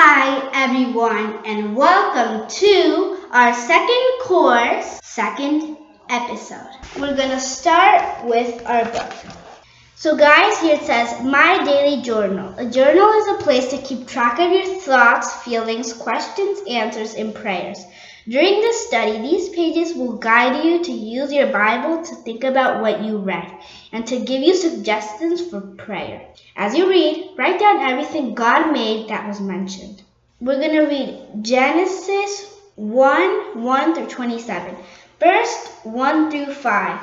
Hi everyone and welcome to our second course, second episode. We're gonna start with our book. So guys, here it says, My Daily Journal. A journal is a place to keep track of your thoughts, feelings, questions, answers, and prayers. During this study, these pages will guide you to use your Bible to think about what you read and to give you suggestions for prayer. As you read, write down everything God made that was mentioned. We're going to read Genesis 1 through 27. First, 1 through 5.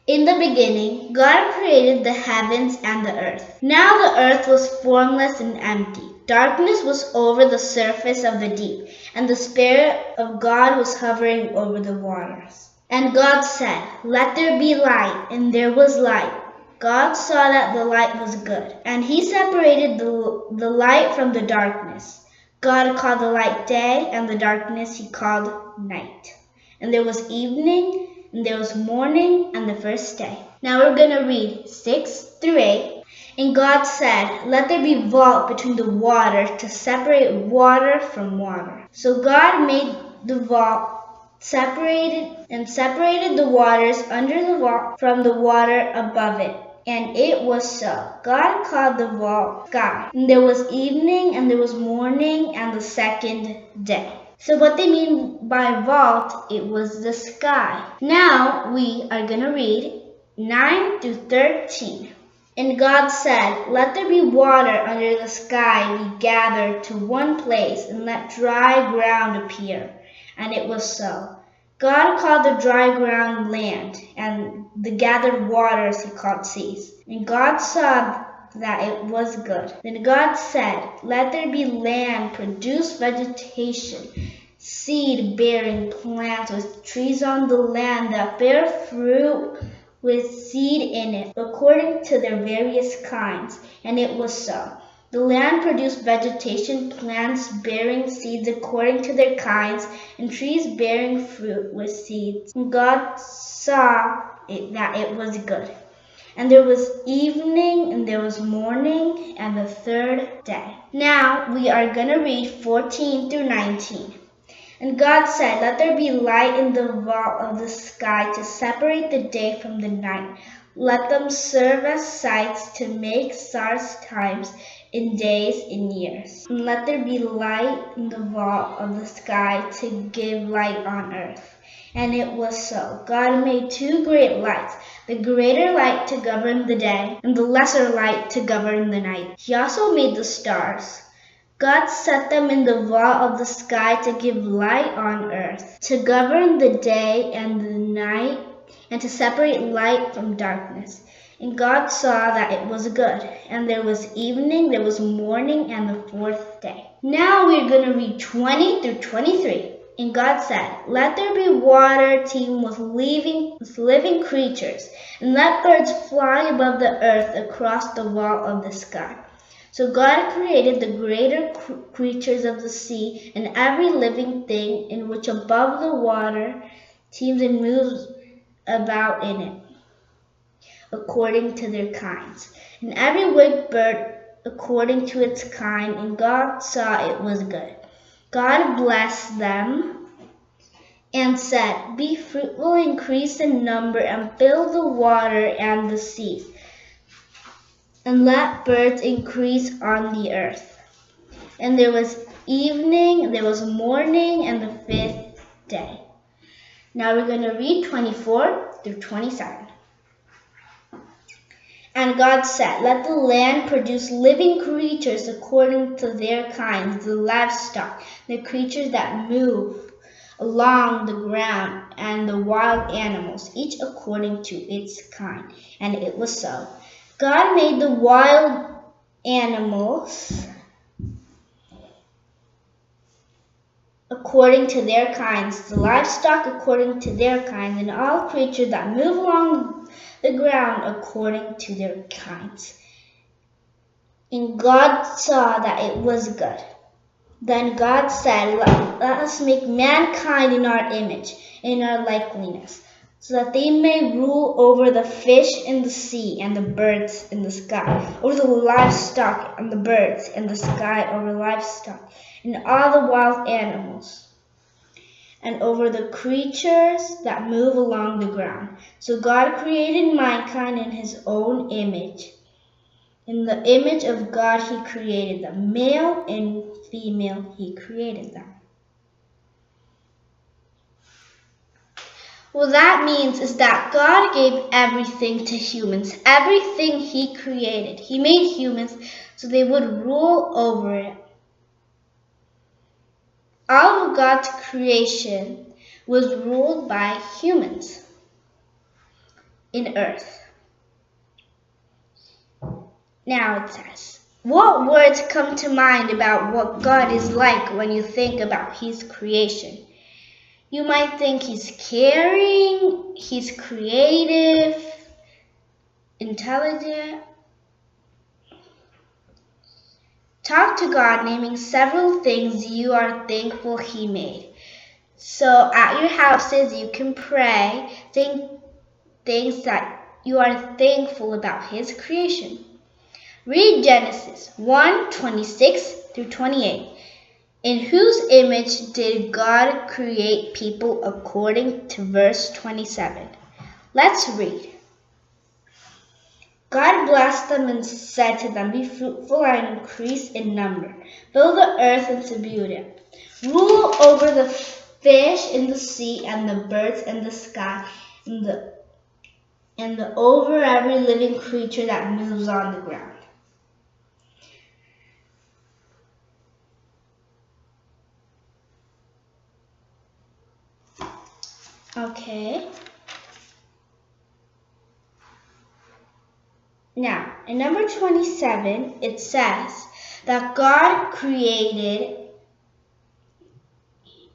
In the beginning, God created the heavens and the earth. Now the earth was formless and empty. Darkness was over the surface of the deep, and the Spirit of God was hovering over the waters. And God said, Let there be light, and there was light. God saw that the light was good, and He separated the light from the darkness. God called the light day, and the darkness He called night. And there was evening, and there was morning, and the first day. Now we're going to read 6 through 8. And God said, Let there be vault between the waters to separate water from water. So God made the vault, separated the waters under the vault from the water above it. And it was so. God called the vault sky. And there was evening, and there was morning, and the second day. So what they mean by vault, it was the sky. Now we are going to read 9 through 13. And God said, Let there be water under the sky be gathered to one place, and let dry ground appear. And it was so. God called the dry ground land, and the gathered waters He called seas. And God saw that it was good. Then God said, Let there be land, produce vegetation, seed-bearing plants with trees on the land that bear fruit with seed in it, according to their various kinds. And it was so. The land produced vegetation, plants bearing seeds according to their kinds, and trees bearing fruit with seeds. And God saw that it was good. And there was evening, and there was morning, and the third day. Now we are going to read 14 through 19. And God said, Let there be light in the vault of the sky to separate the day from the night. Let them serve as sights to make stars times in days and years. And let there be light in the vault of the sky to give light on earth. And it was so. God made two great lights, the greater light to govern the day, and the lesser light to govern the night. He also made the stars. God set them in the vault of the sky to give light on earth, to govern the day and the night, and to separate light from darkness. And God saw that it was good. And there was evening, there was morning, and the fourth day. Now we're going to read 20 through 23. And God said, Let there be water teem with living creatures, and let birds fly above the earth across the vault of the sky. So God created the greater creatures of the sea and every living thing in which above the water teems and moves about in it, according to their kinds, and every winged bird according to its kind. And God saw it was good. God blessed them and said, Be fruitful, increase in number, and fill the water and the seas, and let birds increase on the earth. And there was evening, there was morning, and the fifth day. Now we're going to read 24 through 27. And God said, Let the land produce living creatures according to their kinds, the livestock, the creatures that move along the ground, and the wild animals, each according to its kind. And it was so. God made the wild animals according to their kinds, the livestock according to their kinds, and all creatures that move along the ground according to their kinds. And God saw that it was good. Then God said, Let us make mankind in our image, in our likeness, so that they may rule over the fish in the sea and the birds in the sky, over the livestock and the birds in the sky, over livestock, and all the wild animals, and over the creatures that move along the ground. So God created mankind in his own image. In the image of God he created them. Male and female he created them. What that means is that God gave everything to humans. Everything he created. He made humans so they would rule over it. All of God's creation was ruled by humans in earth. Now it says, what words come to mind about what God is like when you think about his creation? You might think he's caring, he's creative, intelligent. Talk to God naming several things you are thankful he made. So at your houses you can pray, think things that you are thankful about his creation. Read Genesis 1:26-28. In whose image did God create people according to verse 27? Let's read. God blessed them and said to them, be fruitful and increase in number. Fill the earth and subdue it. Rule over the fish in the sea and the birds in the sky and over every living creature that moves on the ground. Okay. Now, in number 27, it says that God created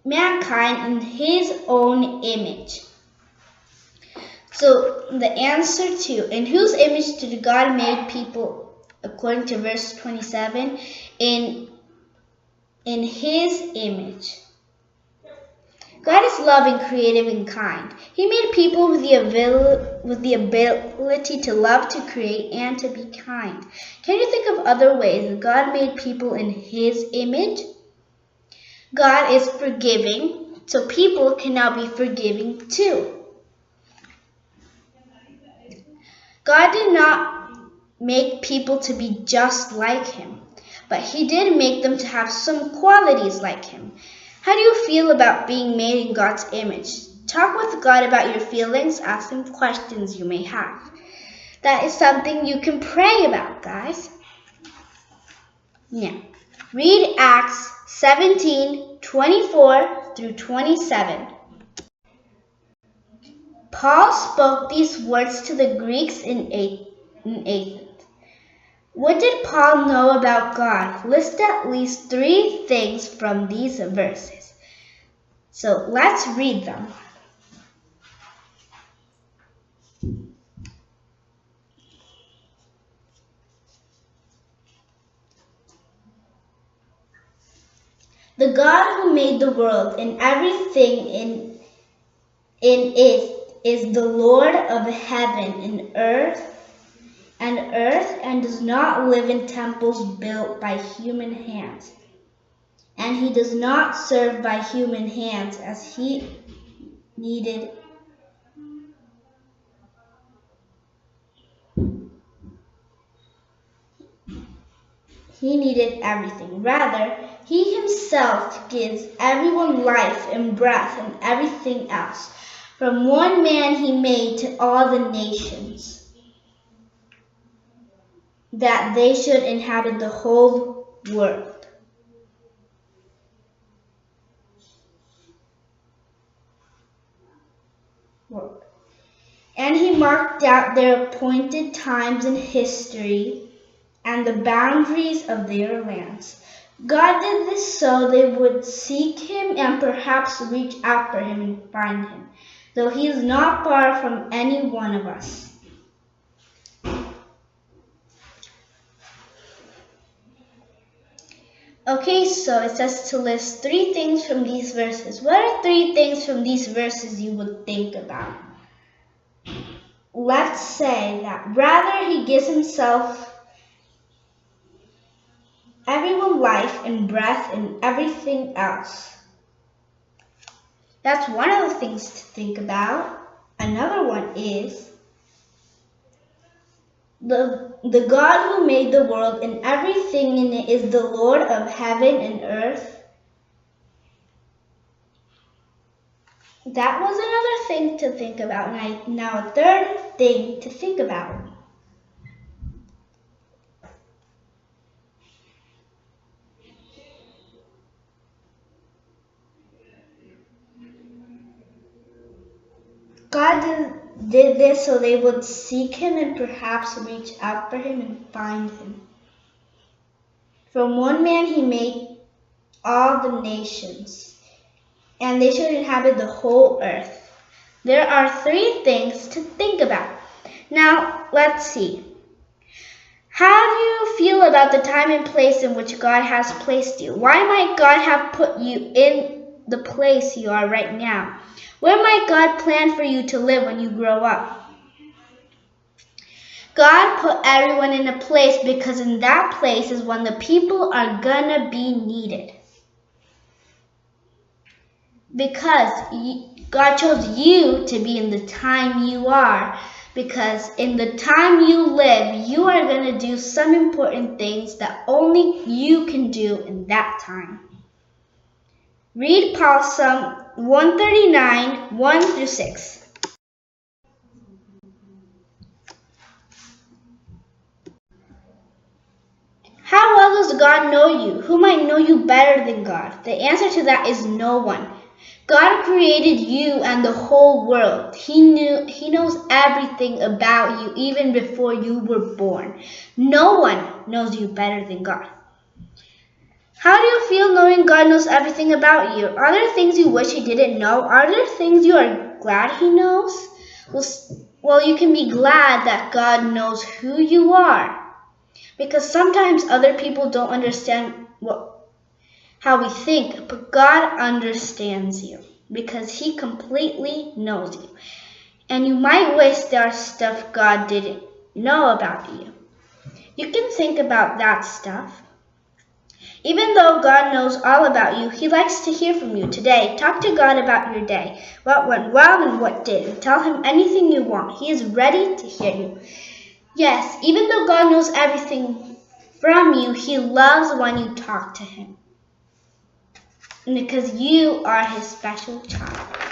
mankind in his own image. So the answer to, in whose image did God make people according to verse 27? In his image. God is loving, creative, and kind. He made people with the ability to love, to create, and to be kind. Can you think of other ways that God made people in his image? God is forgiving, so people can now be forgiving too. God did not make people to be just like him, but he did make them to have some qualities like him. How do you feel about being made in God's image? Talk with God about your feelings, ask him questions you may have. That is something you can pray about, guys. Now, read Acts 17:24-27. Paul spoke these words to the Greeks in Athens. What did Paul know about God? List at least 3 things from these verses. So let's read them. The God who made the world and everything in it is the Lord of heaven and earth and does not live in temples built by human hands. And he does not serve by human hands as he needed everything. Rather, he himself gives everyone life and breath and everything else. From one man he made to all the nations, that they should inhabit the whole world. And he marked out their appointed times in history and the boundaries of their lands. God did this so they would seek him and perhaps reach out for him and find him, though he is not far from any one of us. Okay, so it says to list 3 things from these verses. What are 3 things from these verses you would think about? Let's say that rather he gives himself everyone life and breath and everything else. That's one of the things to think about. Another one is the God who made the world and everything in it is the Lord of heaven and earth. That was another thing to think about. Now a third thing to think about. God did this so they would seek him and perhaps reach out for him and find him. From one man he made all the nations, and they should inhabit the whole earth. There are 3 things to think about. Now, let's see. How do you feel about the time and place in which God has placed you? Why might God have put you in the place you are right now? Where might God plan for you to live when you grow up? God put everyone in a place because in that place is when the people are gonna be needed. Because God chose you to be in the time you are. Because in the time you live, you are going to do some important things that only you can do in that time. Read Psalm 139, 1 through 6. How well does God know you? Who might know you better than God? The answer to that is no one. God created you and the whole world. He knows everything about you even before you were born. No one knows you better than God. How do you feel knowing God knows everything about you? Are there things you wish he didn't know? Are there things you are glad he knows? Well, you can be glad that God knows who you are. Because sometimes other people don't understand how we think, but God understands you because he completely knows you. And you might wish there are stuff God didn't know about you. You can think about that stuff. Even though God knows all about you, he likes to hear from you today. Talk to God about your day, what went well and what didn't. Tell him anything you want. He is ready to hear you. Yes, even though God knows everything from you, he loves when you talk to him. Because you are his special child.